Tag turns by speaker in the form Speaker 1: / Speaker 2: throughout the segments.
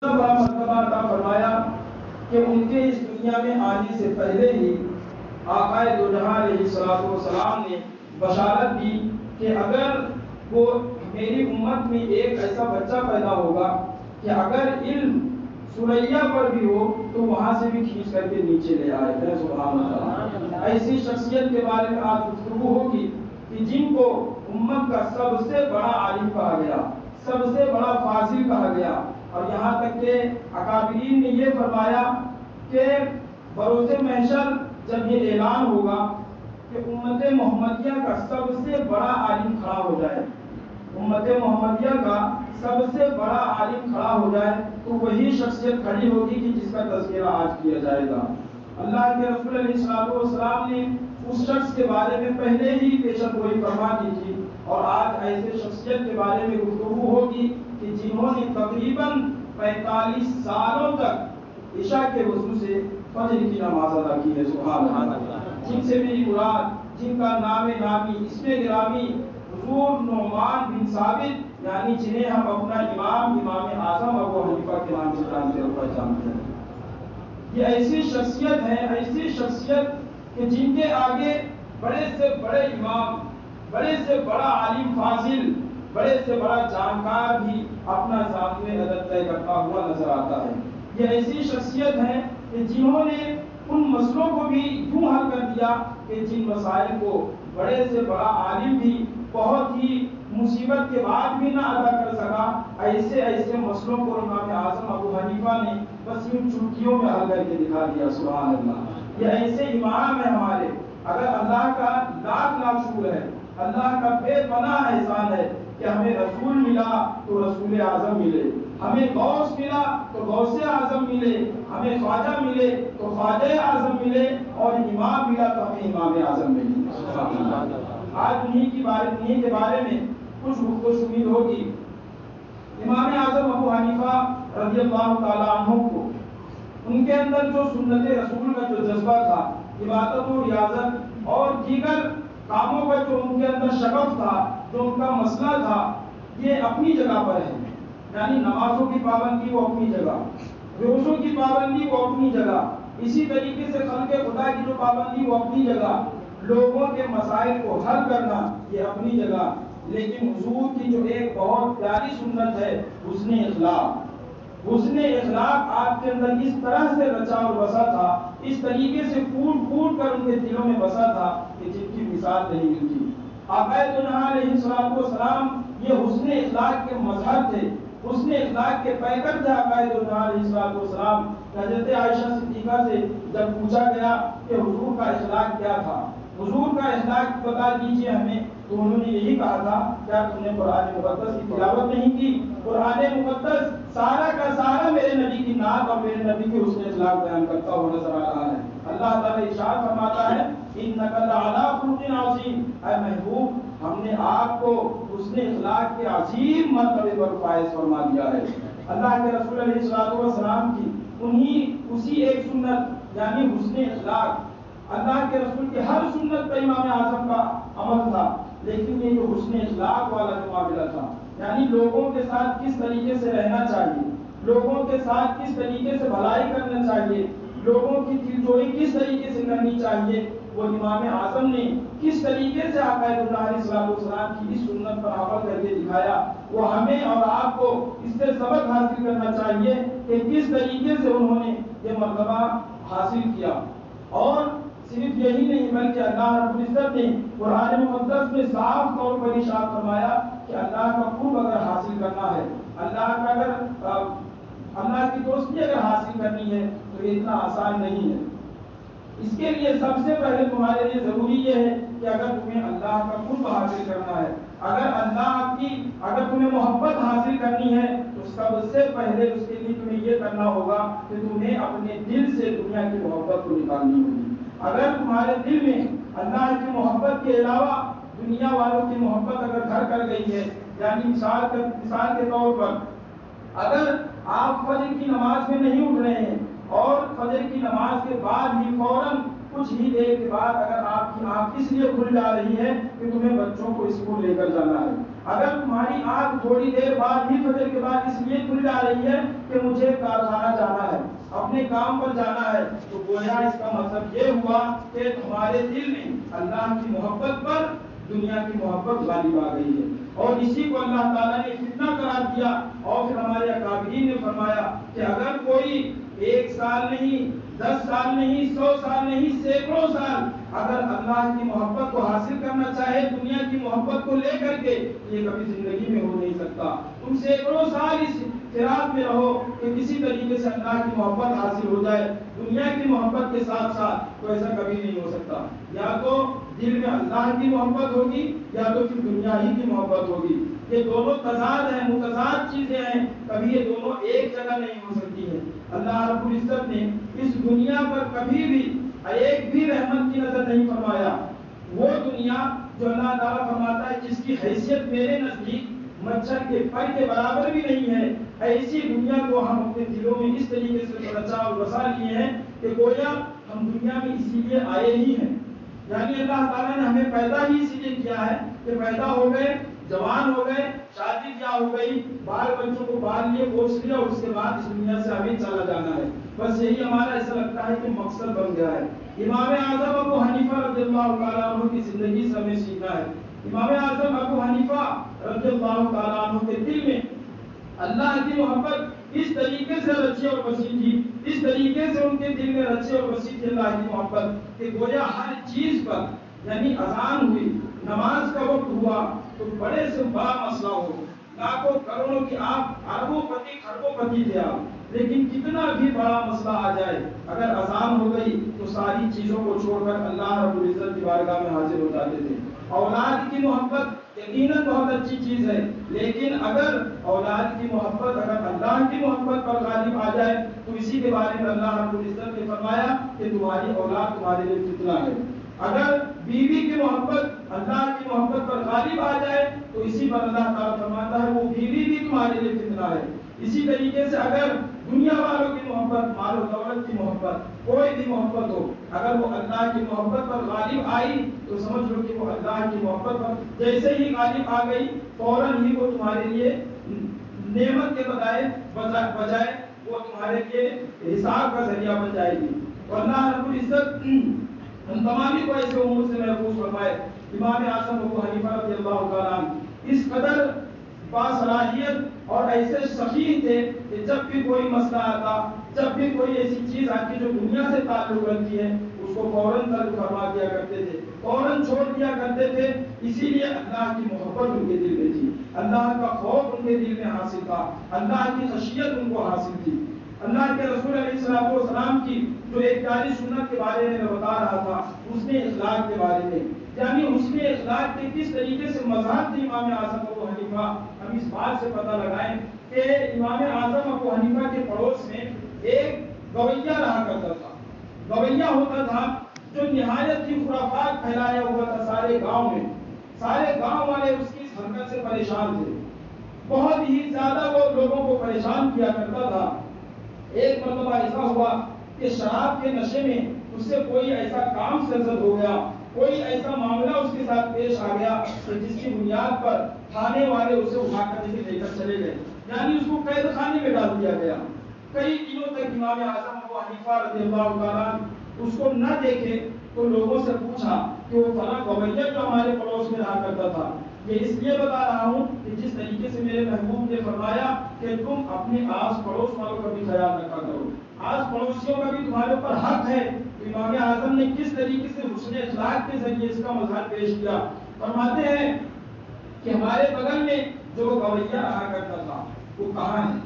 Speaker 1: بڑا مرتبہ عطا فرمایا کہ ان کے اس دنیا میں آنے سے پہلے ہی آقا دو جہاں علیہ الصلوۃ والسلام نے بشارت دی کہ اگر وہ میری امت میں ایک ایسا بچہ پیدا ہوگا کہ اگر علم سوریا پر بھی ہو تو وہاں سے بھی کھینچ کر کے نیچے لے آئے گا. سبحان اللہ. ایسی شخصیت کے بارے میں آج گفتگو ہوگی کہ جن کو امت کا سب سے بڑا عالم کہا گیا, سب سے بڑا فاضل کہا گیا, اور یہاں تک کہ اکابرین نے یہ فرمایا کہ بروز محشر جب یہ اعلان ہوگا کہ امت محمدیہ کا سب سے بڑا عالم کھڑا ہو جائے, امت محمدیہ کا سب سے بڑا عالم کھڑا ہو جائے, تو وہی شخصیت کھڑی ہوگی کہ جس کا تذکرہ آج کیا جائے گا. اللہ کے رسول علیہ الصلوۃ والسلام نے اس شخص کے بارے میں پہلے ہی پیشن گوئی فرما دی تھی, اور آج ایسے شخصیت کے بارے میں گفتگو ہوگی کہ جنہوں نے تقریباً 45 سالوں تک عشاء کے وضو سے فجر کی نماز ادا کی ہے. سبحان اللہ. جن سے میری مراد, جن کا نام نامی اسم گرامی حضور نعمان بن ثابت, یعنی جنہیں ہم اپنا امام اعظم ابو حنیفہ کے نام سے جانتے اور پہچانتے ہیں, یہ ایسی شخصیت ہے, ایسی شخصیت کہ جن کے آگے بڑے سے بڑے امام, بڑے سے بڑا عالم فاضل, بڑے سے بڑا جانکار بھی اپنا ذاتِ ادب طے کرتا ہوا نظر آتا ہے. یہ ایسی شخصیت ہے کہ جنہوں نے ان مسئلوں کو بھی یوں حل کر دیا کہ جن مسائل کو بڑے سے بڑا عالم بھی بہت ہی مصیبت کے بعد بھی نہ ادا کر سکا, ایسے مسئلوں کو امام اعظم ابو حنیفہ نے بس یوں چٹکیوں میں حل کر کے دکھا دیا. سبحان اللہ. یہ ایسے امام ہیں ہمارے. اگر اللہ کا لاکھ لاکھ شکر ہے, اللہ کا بے پناہ احسان ہے کہ ہمیں رسول ملا تو رسول اعظم ملے, ہمیں غوث ملا تو غوث اعظم ملے, ہمیں خواجہ ملے تو خواجہ اعظم ملے, اور امام ملا تو ہمیں امام اعظم ملے. آج انہی کے بارے میں کچھ گفت و شنید ہوگی. امام اعظم ابو حنیفہ رضی اللہ تعالیٰ عنہ کو ان کے اندر جو سنت رسول کا جو جذبہ تھا, عبادت و ریاضت اور دیگر کاموں کا جو ان کے اندر شغف تھا, جو ان کا مسئلہ تھا, یہ اپنی جگہ پر ہے. یعنی نمازوں کی پابندی وہ اپنی جگہ, روزوں کی پابندی وہ اپنی جگہ, اسی طریقے سے خلق خدا کی جو پابندی وہ اپنی جگہ, لوگوں کے مسائل کو حل کرنا یہ اپنی جگہ. لیکن حضور کی جو ایک بہت پیاری سنت ہے حسن اخلاق, حسن اخلاق آپ کے اندر اس طرح سے رچا اور بسا تھا, اس طریقے سے پھوٹ پھوٹ کر ان کے دلوں میں بسا تھا کہ جن کی مثال نہیں ملتی. آقا دو جہاں علیہ الصلوۃ والسلام یہ حسن اخلاق کے مظہر تھے, حسن اخلاق کے پیکر تھے آقا دو جہاں علیہ الصلوۃ والسلام. حضرت عائشہ صدیقہ سے جب پوچھا گیا کہ حضور کا اخلاق کیا تھا, حضور کا اخلاق بتا دیجیے ہمیں, تو انہوں نے یہی کہا تھا, کیا تم نے قرآن مقدس کی تلاوت نہیں کی؟ قرآن مقدس سارا کا سارا میرے نبی کی نعت اور میرے نبی کے حسن اخلاق بیان کرتا ہوا نظر آ رہا ہے. اللہ تعالیٰ ارشاد فرماتا ہے انک لعلی خلق عظیم, اے محبوب ہم نے آپ کو حسن اخلاق کے عظیم مرتبے پر فائز فرما دیا ہے. اللہ کے رسول علیہ الصلوۃ والسلام کی اسی ایک سنت یعنی حسن اخلاق, اللہ کے رسول کی ہر سنت پر امام اعظم کا عمل تھا, لیکن یہ جو حسن اخلاق والا جو معاملہ تھا, یعنی لوگوں کے ساتھ کس طریقے سے رہنا چاہیے, لوگوں کے ساتھ کس طریقے سے بھلائی کرنا چاہیے, لوگوں کی دلجوئی کس طریقے سے کرنی چاہیے, وہ امام اعظم نے کس طریقے سے آقا علیہ الصلوۃ والسلام کی اس سنت پر عمل کر کے دکھایا. وہ ہمیں اور آپ کو اس سے سبق حاصل کرنا چاہیے کہ کس طریقے سے انہوں نے یہ مرتبہ حاصل کیا. اور صرف یہی نہیں بلکہ اللہ رب العزت نے قرآن مقدس میں صاف طور پر ارشاد فرمایا کہ اللہ کا قرب اگر حاصل کرنا ہے, اللہ کی دوستی اگر حاصل کرنی ہے تو یہ اتنا آسان نہیں ہے. اس کے لیے سب سے پہلے تمہارے لیے ضروری یہ ہے کہ اگر تمہیں اللہ کا قرب حاصل کرنا ہے, اگر تمہیں محبت حاصل کرنی ہے, تو سب سے پہلے اس کے لیے تمہیں یہ کرنا ہوگا کہ تمہیں اپنے دل سے دنیا کی محبت کو نکالنی ہوگی. اگر تمہارے دل میں اللہ کی محبت کے علاوہ دنیا والوں کی محبت اگر گھر کر گئی ہے, یعنی مثال کے طور پر اگر آپ فجر کی نماز میں نہیں اٹھ رہے ہیں اور فجر کی نماز کے بعد ہی فوراً کچھ ہی دیر کے بعد اگر آپ کی آنکھ اس لیے کھل جا رہی ہے کہ تمہیں بچوں کو اسکول لے کر جانا ہے, اگر تمہاری آنکھ تھوڑی دیر بعد ہی فجر کے بعد اس لیے کھل جا رہی ہے کہ مجھے کارخانہ جانا ہے، اپنے کام پر جانا ہے، تو گویا اس کا مطلب یہ ہوا کہ تمہارے دل میں اللہ کی محبت پر دنیا کی محبت غالب آ گئی ہے، اور اسی کو اللہ تعالیٰ نے فتنہ قرار دیا۔ اور پھر ہمارے اکابرین نے فرمایا کہ اگر کوئی 1 سال نہیں، 10 سال نہیں، 100 سال نہیں، سینکڑوں سال اگر اللہ کی محبت کو حاصل کرنا چاہے دنیا کی محبت کو لے کر کے، یہ کبھی زندگی میں ہو نہیں سکتا۔ تم سینکڑوں سال اس فراق میں رہو کہ کسی طریقے سے اللہ کی محبت حاصل ہو جائے دنیا کی محبت کے ساتھ ساتھ، تو ایسا کبھی نہیں ہو سکتا۔ یا تو دل میں اللہ کی محبت ہوگی یا تو پھر دنیا ہی کی محبت ہوگی۔ یہ دونوں تضاد ہیں، متضاد چیزیں ہیں، کبھی یہ دونوں ایک جگہ نہیں ہو سکتی ہیں۔ اللہ رب العزت نے اس دنیا پر کبھی بھی ایک بھی رحمت کی نظر نہیں فرمایا۔ وہ دنیا جو اللہ تعالیٰ فرماتا ہے جس کی حیثیت میرے نزدیک مچھر کے پر کے برابر بھی نہیں ہے، ایسی دنیا کو ہم اپنے دلوں میں اس طریقے سے رچا اور بسا لیے ہیں کہ گویا ہم دنیا میں اسی لیے آئے ہی ہیں۔ یعنی اللہ تعالیٰ نے ہمیں پیدا ہی اسی لیے کیا ہے کہ پیدا ہو گئے، جوان ہو گئے، شادی بیاہ ہو گئی، بال بچوں کو پال لیے، پوس لیا، اور اس کے بعد اس دنیا سے ہمیں چلا جانا ہے۔ بس یہی ہمارا ایسا لگتا ہے کہ مقصد بن گیا ہے۔ امام اعظم ابو حنیفہ رضی اللہ تعالیٰ عنہ کی زندگی سے ہمیں سیکھنا ہے۔ امام اعظم ابو حنیفہ رضی اللہ تعالیٰ عنہ کے دل میں اللہ کی محبت اس طریقے سے رچی اور بسی تھی، اس طریقے سے ان کے دل میں رچی اور بسی تھی اللہ کی محبت کہ گویا ہر چیز پر، یعنی اذان ہوئی، نماز کا وقت ہوا تو بڑے سے بڑا مسئلہ ہو، لاکھوں کروڑوں کی آپ اربوں پتی خربوں پتی تھے آپ، لیکن کتنا بھی بڑا مسئلہ آ جائے اگر اذان ہو گئی تو ساری چیزوں کو چھوڑ کر اللہ رب العزت کی بارگاہ میں حاضر ہو جاتے تھے۔ اولاد کی محبت یقیناً بہت اچھی چیز ہے، لیکن اگر اولاد کی محبت اگر اللہ کی محبت پر غالب آ جائے تو اسی کے بارے میں اللہ رب العزت نے فرمایا کہ تمہاری اولاد تمہارے لیے فتنہ ہے۔ اگر بیوی کی محبت اللہ کی محبت پر غالب آ جائے تو اسی پر اللہ تعالیٰ فرماتا ہے وہ بیوی بھی تمہارے لیے فتنہ ہے۔ اسی طریقے سے اگر دنیا والوں کی محبت، مال و دولت کی محبت، کوئی بھی محبت ہو، اگر وہ اللہ کی محبت پر غالب آئی تو سمجھ لو کہ وہ اللہ کی محبت پر جیسے ہی غالب آ گئی فوراً ہی وہ تمہارے لیے نعمت کے بجائے وہ تمہارے لیے حساب کا ذریعہ بن جائے گی۔ اور اللہ رب العزت ہم تمامی کو ایسے امور سے محفوظ فرمائے۔ امام اعظم ابو حنیفہ رضی اللہ تعالیٰ عنہ اس قدر باصلاحیت اور ایسے سخی تھے کہ جب بھی کوئی مسئلہ آتا، جب بھی کوئی ایسی چیز آتی جو دنیا سے تعلق رکھتی ہے اس کو فوراً ترک فرما دیا کرتے تھے، فوراً چھوڑ دیا کرتے تھے۔ اسی لیے اللہ کی محبت ان کے دل میں تھی، اللہ کا خوف ان کے دل میں حاصل تھا، اللہ کی خشیت ان کو حاصل تھی۔ اللہ کے رسول علیہ السلام کی جو ایک پیاری سنت کے بارے میں بتا رہا تھا، حسن اخلاق کے بارے میں، یعنی حسن اخلاق کے کس طریقے سے مذہب تھے امام اعظم ابو حنیفہ، ہم اس بات سے پتہ لگائیں کہ امام اعظم ابو حنیفہ کے پڑوس میں ایک گویہ رہا کرتا تھا۔ گویہ ہوتا تھا جو نہایت ہی خرافات پھیلایا ہوا تھا سارے گاؤں میں، سارے گاؤں والے اس کی اس حرکت سے پریشان تھے، بہت ہی زیادہ وہ لوگوں کو پریشان کیا کرتا تھا۔ ایک مرتبہ ایسا ہوا کہ شراب کے نشے میں اس سے کوئی ایسا کام سرزد ہو گیا، کوئی ایسا معاملہ اس کے ساتھ پیش آ گیا کہ جس کی بنیاد پر تھانے والے اسے اٹھا کر لے کر چلے گئے، یعنی اس کو قید خانے میں ڈال دیا گیا۔ کئی دنوں تک امام اعظم ابو حنیفہ رضی اللہ تعالیٰ اس کو نہ دیکھے تو لوگوں سے پوچھا کہ وہ فلاں گویہ جو ہمارے پڑوس میں رہا کرتا تھا، یہ اس لیے بتا رہا ہوں کہ جس طریقے سے میرے محبوب نے فرمایا کہ تم اپنے آس پڑوس والوں کا بھی خیال رکھا کرو، آس پڑوسیوں کا بھی تمہارے اوپر حق ہے۔ امام اعظم نے کس طریقے سے حسن اخلاق کے ذریعے اس کا مظہر پیش کیا، فرماتے ہیں کہ ہمارے بغل میں جو گویہ رہا کرتا تھا وہ کہاں ہے،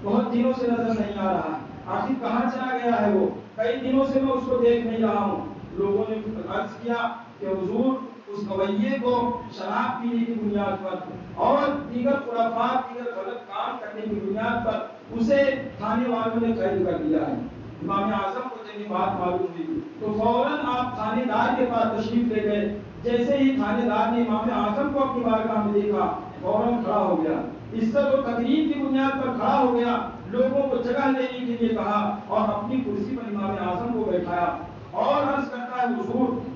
Speaker 1: بہت دنوں سے نظر نہیں آ رہا، آخر کہاں چلا گیا ہے وہ، کئی دنوں سے میں اس کو دیکھ نہیں رہا ہوں۔ لوگوں نے عرض کیا کہ حضور اس گویے کو شراب پینے کی بنیاد پر اور دیگر خرافات، دیگر غلط کام کرنے کی بنیاد پر اسے تھانے والوں نے قید کر دیا ہے۔ امام اعظم کو جب یہ بات معلوم ہوئی تو فوراً آپ تھانے دار کے پاس تشریف لے گئے۔ جیسے ہی تھانے دار نے امام اعظم کو اپنی بارگاہ میں دیکھا فوراً کھڑا ہو گیا، عزت و تقریم کی بنیاد پر کھڑا ہو گیا، لوگوں کو جگہ دینے کے لیے کہا اور اپنی کرسی پر امام اعظم کو بیٹھایا اور عرض کرتا ہے حضور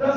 Speaker 1: 10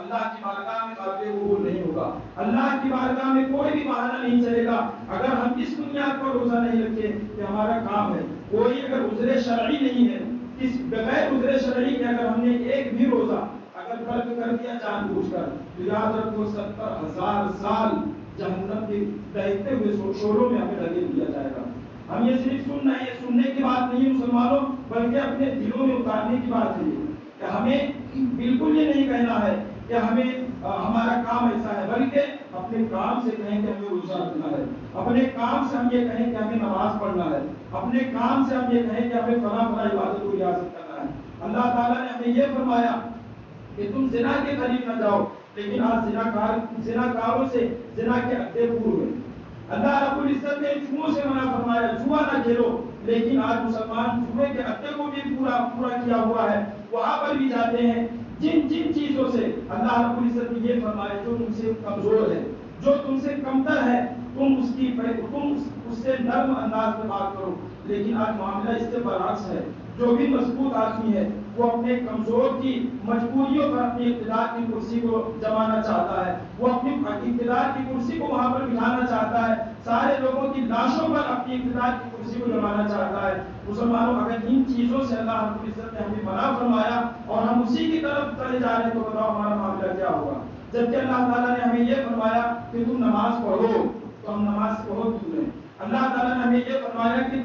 Speaker 1: اللہ کی بارگاہ میں قابل قبول نہیں ہوگا. اللہ کی بارگاہ میں کوئی بھی بہانہ نہیں چلے گا اگر ہم اس بنیاد پر روزہ نہیں رکھتے کہ ہمارا کام ہے. کوئی اگر عذر شرعی نہیں ہے، اس بغیر عذر شرعی کے اگر ہم نے ایک بھی روزہ اگر ترک کر دیا جان بوجھ کر، تو یاد رکھو 70,000 سال جہنم کے دہتے ہوئے شوروں میں ہمیں لگے دیا جائے گا. ہم یہ صرف سننا ہے، یہ سننے کی بات نہیں مسلمانوں، بلکہ اپنے دلوں میں اتارنے کی بات ہے کہ ہمیں بالکل یہ نہیں کہنا ہے کہ ہمیں ہمارا کام ایسا ہے، بلکہ اپنے کام سے کہیں کہ ہمیں روزہ رکھنا ہے، اپنے کام سے ہم یہ کہیں کہ ہمیں نماز پڑھنا ہے، اپنے کام سے ہم یہ کہیں کہ ہمیں فلاں فلاں عبادت کو ریاضت کرنا ہے. اللہ تعالیٰ نے ہمیں یہ فرمایا کہ تم زنا کے قریب نہ جاؤ، لیکن آج زنا کاروں سے زنا کے اڈے پور ہوئے. اللہ رب العزت نے جوؤں سے منع فرمایا، جوا نہ کھیلو، لیکن آج مسلمان جوئے کے اڈے کو بھی پورا کیا ہوا ہے، وہاں پر بھی جاتے ہیں. جن چیزوں سے اللہ رب العزت نے یہ فرمایا جو تم سے کمزور ہے، جو تم سے کمتر ہے، تم اس سے نرم انداز میں بات کرو. لیکن آج معاملہ اس سے برعکس ہے. جو بھی مضبوط آدمی ہے وہ اپنے کمزور کی مجبوریوں پر اپنی اقتدار کی کرسی کو جمانا چاہتا ہے، وہ اپنی اقتدار کی کرسی کو وہاں پر بٹھانا چاہتا ہے، سارے لوگوں کی لاشوں پر اپنی اقتدار کی کرسی کو جمانا چاہتا ہے. مسلمانوں، اگر ان چیزوں سے اللہ رب العزت نے ہمیں منع فرمایا اور ہم اسی کی طرف چلے جا رہے ہیں تو بتاؤ ہمارا معاملہ کیا ہوگا. جبکہ اللہ تعالیٰ نے ہمیں یہ فرمایا کہ تم نماز پڑھو، تو ہم نماز پڑھو کیوں نہیں. اللہ تعالیٰ نے ہمیں یہ فرمایا کہ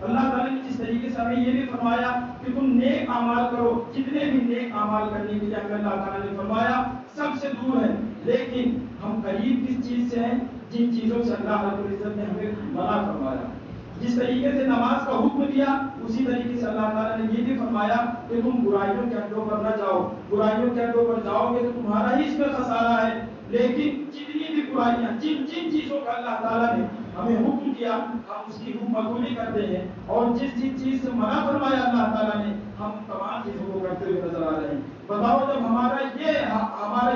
Speaker 1: اللہ تعالیٰ نے جس طریقے سے ہمیں یہ بھی فرمایا کہ تم نیک اعمال کرو، جتنے بھی نیک اعمال کرنے کے لیے اللہ تعالیٰ نے فرمایا سب سے دور ہے. لیکن ہم قریب کس چیز سے ہیں؟ جن چیزوں سے اللہ رب العزت نے ہمیں منع فرمایا. جس طریقے سے نماز کا حکم دیا، اسی طریقے سے اللہ تعالیٰ نے یہ بھی فرمایا کہ تم برائیوں کے اڈوں پر نہ جاؤ. برائیوں کے اڈوں پر جاؤ گے تو تمہارا ہی اس میں خسارہ ہے. لیکن جتنی بھی برائیاں، جن چیزوں کا اللہ تعالیٰ نے ہمیں حکم دیا، ہم اس کی حکم عملی کرتے ہیں، اور جس چیز سے منع فرمایا اللہ تعالیٰ نے، ہم تمام چیزوں کو کرتے ہوئے نظر آ رہے ہیں. بتاؤ جب ہمارا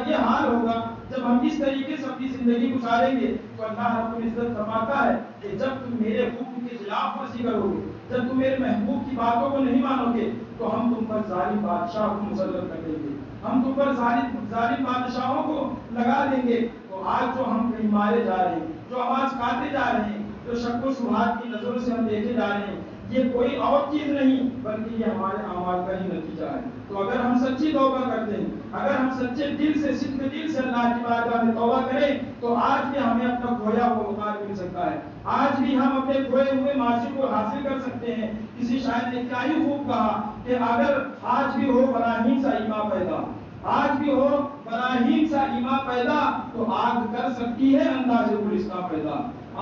Speaker 1: یہ حال ہوگا، جب ہم اس طریقے سے اپنی زندگی گزاریں گے، تو اللہ رب العزت فرماتا ہے کہ جب تم میرے حکم کی خلاف ورزی کرو گے، جب تم میرے محبوب کی باتوں کو نہیں مانو گے، تو ہم تم پر ظالم بادشاہ کو مسلط کر دیں گے، ہم تم پر ظالم بادشاہوں کو لگا دیں گے. تو آج جو ہم کہیں مارے جا رہے ہیں، جو آواز کاٹے جا رہے ہیں، جو شک و شبہات کی نظروں سے ہم دیکھے جا رہے ہیں، یہ کوئی اور چیز نہیں بلکہ یہ ہمارے اعمال کا ہی نتیجہ ہے. تو اگر ہم سچی توبہ کرتے ہیں، اگر ہم سچے دل سے صدق دل سے اللہ کی بارگاہ میں توبہ کریں، تو آج بھی ہمیں اپنا کھویا ہوا وقار مل سکتا ہے. آج بھی ہم اپنے کھوئے ہوئے ماضی کو حاصل کر سکتے ہیں. کسی شاعر نے کیا ہی خوب کہا کہ اگر آج بھی ہو براہیم سا ایمان پیدا، آج بھی ہو براہیم سا ایمان پیدا، تو آگ کر سکتی ہے انداز پولیس کا پیدا،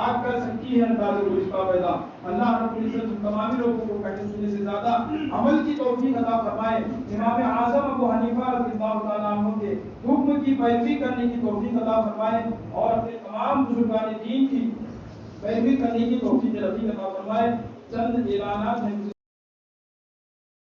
Speaker 1: آگ کر سکتی ہے انداز پولیس کا پیدا. اللہ رب العزت تمام لوگوں کو کہنے سننے سے زیادہ عمل کی توفیق عطا فرمائے. امام اعظم ابو حنیفہ رضی اللہ تعالیٰ عنہ کے حکم کی پیروی کرنے کی توفیق عطا فرمائے، اور اپنے تمام بزرگان دین کی پیروی کرنے کی توفیق عطا فرمائے. چند اعلانات ہیں.